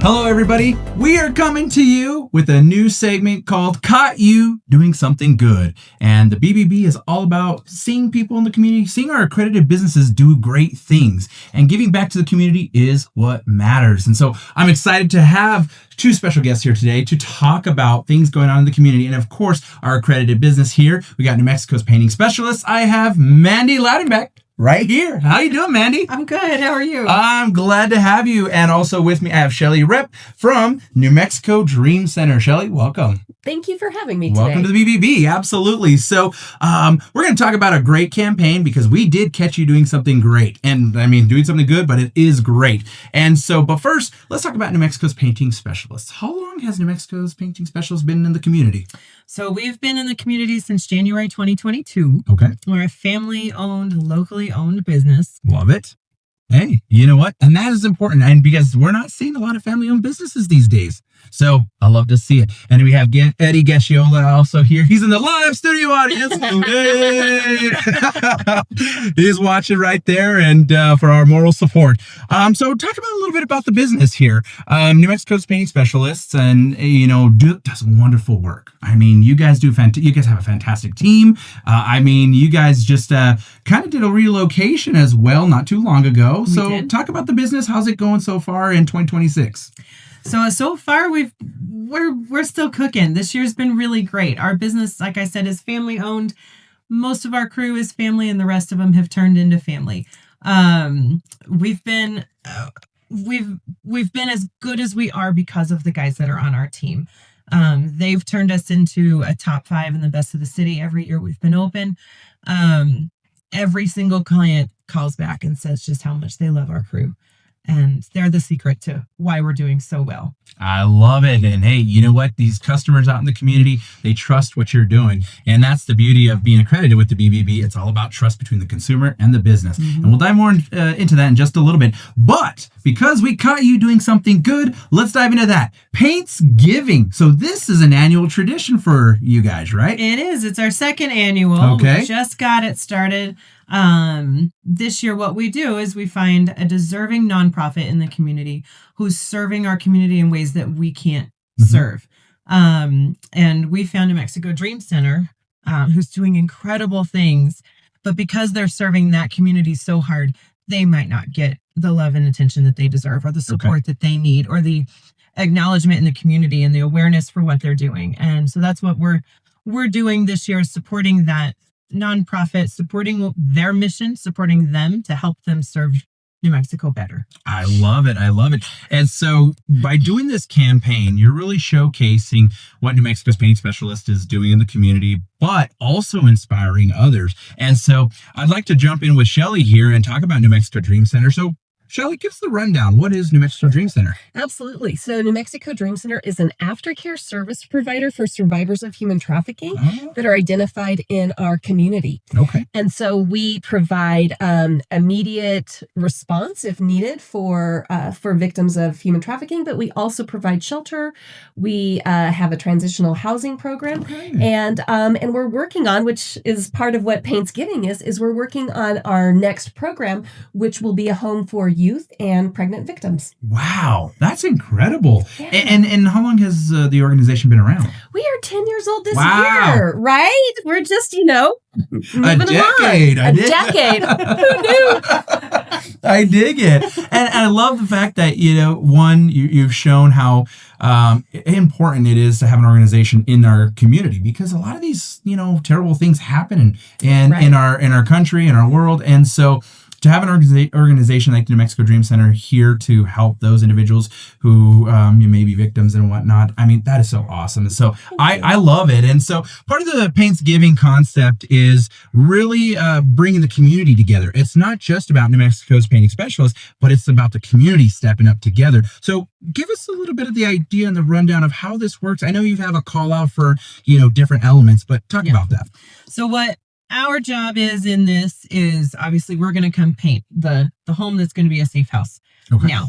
Hello, everybody. We are coming to you with a new segment called Caught You Doing Something Good. And the BBB is all about seeing people in the community, seeing our accredited businesses do great things. And giving back to the community is what matters. And so I'm excited to have two special guests here today to talk about things going on in the community. And of course, our accredited business here. We got New Mexico's painting specialist. I have Mandy Loudenbeck right here. How you doing, Mandy? I'm good. How are you? I'm glad to have you. And also with me, I have Shelly Rep from New Mexico Dream Center. Shelly, welcome. Thank you for having me today. Welcome to the BBB. Absolutely. So we're going to talk about a great campaign because we did catch you doing something great. And I mean, doing something good, but it is great. And so, but first, let's talk about New Mexico's painting specialists. How long has New Mexico's painting specialists been in the community? So we've been in the community since January 2022. Okay. We're a family-owned, locally owned business. Love it. Hey, you know what? And that is important. And because we're not seeing a lot of family-owned businesses these days. So I love to see it. And we have Eddie Gaschiola also here. He's in the live studio audience. He's watching right there and for our moral support. So talk about a little bit about the business here. New Mexico's painting specialists and, does wonderful work. I mean, you guys you guys have a fantastic team. You guys just kind of did a relocation as well not too long ago. So talk about the business. How's it going so far in 2026? So far we're still cooking. This year's been really great. Our business, like I said, is family owned. Most of our crew is family, and the rest of them have turned into family. We've been as good as we are because of the guys that are on our team. They've turned us into a top 5 in the best of the city every year we've been open. Every single client calls back and says just how much they love our crew. And they're the secret to why we're doing so well. I love it. And hey, you know what? These customers out in the community, they trust what you're doing. And that's the beauty of being accredited with the BBB. It's all about trust between the consumer and the business. Mm-hmm. And we'll dive more into that in just a little bit. But because we caught you doing something good, let's dive into that. Paintsgiving. So this is an annual tradition for you guys, right? It is. It's our second annual. Okay. We just got it started. This year, what we do is we find a deserving nonprofit in the community who's serving our community in ways that we can't serve. And we found New Mexico Dream Center, who's doing incredible things, but because they're serving that community so hard, they might not get the love and attention that they deserve or the support that they need or the acknowledgement in the community and the awareness for what they're doing. And so that's what we're doing this year, supporting that nonprofit, supporting their mission, supporting them to help them serve New Mexico better. I love it. I love it. And so by doing this campaign, you're really showcasing what New Mexico's painting specialist is doing in the community, but also inspiring others. And so I'd like to jump in with Shelly here and talk about New Mexico Dream Center. So Shelly, give us the rundown. What is New Mexico Dream Center? Absolutely. So New Mexico Dream Center is an aftercare service provider for survivors of human trafficking that are identified in our community. Okay. And so we provide immediate response if needed for victims of human trafficking, but we also provide shelter. We have a transitional housing program, and we're working on, which is part of what Paintsgiving is we're working on our next program, which will be a home for youth and pregnant victims. Wow, that's incredible. Yeah. And how long has the organization been around? We are 10 years old this year, right? We're just, moving a decade. Along. A decade. Who knew? I dig it. And I love the fact that, you've shown how important it is to have an organization in our community, because a lot of these, terrible things happen in our country, in our world. And so to have an organization like the New Mexico Dream Center here to help those individuals who may be victims and whatnot, I mean, that is so awesome. So I love it. And so part of the Paintsgiving concept is really bringing the community together. It's not just about New Mexico's painting specialists, but it's about the community stepping up together. So give us a little bit of the idea and the rundown of how this works. I know you have a call out for, different elements, but talk about that. So what our job is in this is obviously we're going to come paint the home that's going to be a safe house. Okay. Now,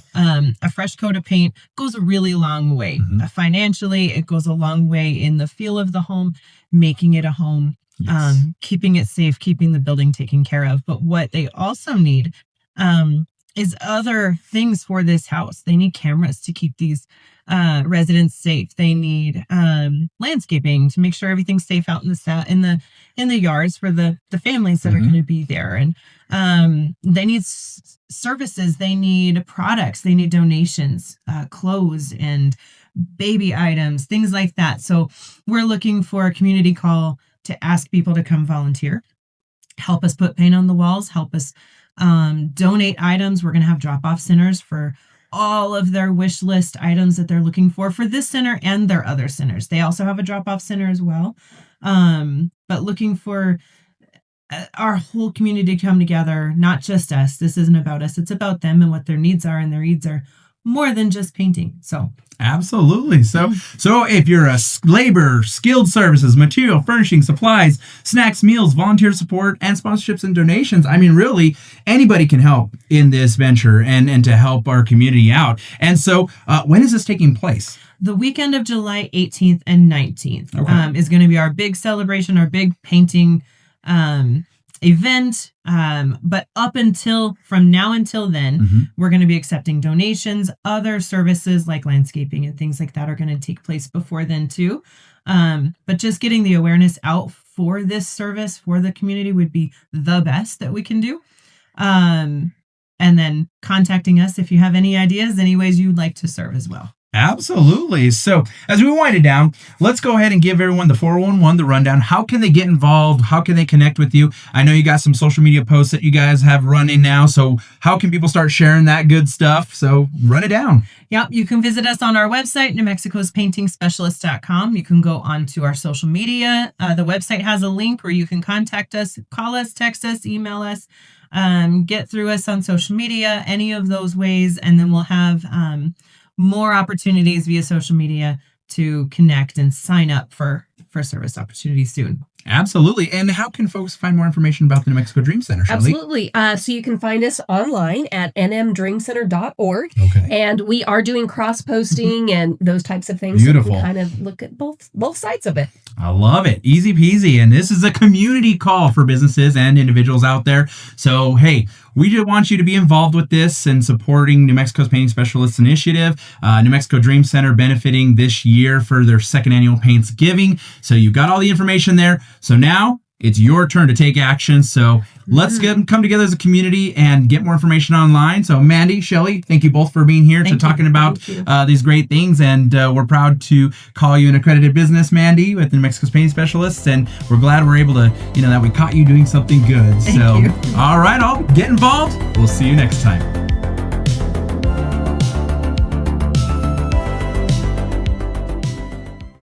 a fresh coat of paint goes a really long way. Financially, it goes a long way in the feel of the home, making it a home, keeping it safe, keeping the building taken care of. But what they also need is other things for this house. They need cameras to keep these residents safe. They need landscaping to make sure everything's safe out in the yards for the families that are going to be there. And they need services. They need products. They need donations, clothes and baby items, things like that. So we're looking for a community call to ask people to come volunteer, help us put paint on the walls, help us donate items. We're going to have drop-off centers for all of their wish list items that they're looking for this center and their other centers. They also have a drop-off center as well. But looking for our whole community to come together, not just us. This isn't about us. It's about them and what their needs are, and their needs are more than just painting. So absolutely. So if you're a labor, skilled services, material, furnishing, supplies, snacks, meals, volunteer support, and sponsorships and donations, I mean, really, anybody can help in this venture and to help our community out. And so when is this taking place? The weekend of July 18th and 19th is going to be our big celebration, our big painting event. But from now until then, we're going to be accepting donations. Other services like landscaping and things like that are going to take place before then too. But just getting the awareness out for this service for the community would be the best that we can do. And then contacting us if you have any ideas, any ways you'd like to serve as well. Absolutely. So as we wind it down, let's go ahead and give everyone the 411, the rundown. How can they get involved? How can they connect with you? I know you got some social media posts that you guys have running now. So how can people start sharing that good stuff? So run it down. Yep. You can visit us on our website, NewMexico'sPaintingSpecialist.com. You can go onto our social media. The website has a link where you can contact us, call us, text us, email us, get through us on social media, any of those ways. And then we'll have more opportunities via social media to connect and sign up for service opportunities soon. Absolutely. And how can folks find more information about the New Mexico Dream Center, Shelley? Absolutely. So you can find us online at nmdreamcenter.org. Okay. And we are doing cross-posting and those types of things. Beautiful. So you can kind of look at both sides of it. I love it. Easy peasy. And this is a community call for businesses and individuals out there. So, hey, we just want you to be involved with this and supporting New Mexico's Painting Specialists Initiative. New Mexico Dream Center benefiting this year for their second annual Paintsgiving. So you've got all the information there. So now it's your turn to take action. So let's come together as a community and get more information online. So Mandy, Shelley, thank you both for being here talking about these great things. And we're proud to call you an accredited business, Mandy, with the New Mexico's Painting Specialists. And we're glad we're able to, that we caught you doing something good. Thank you. All right, all get involved. We'll see you next time.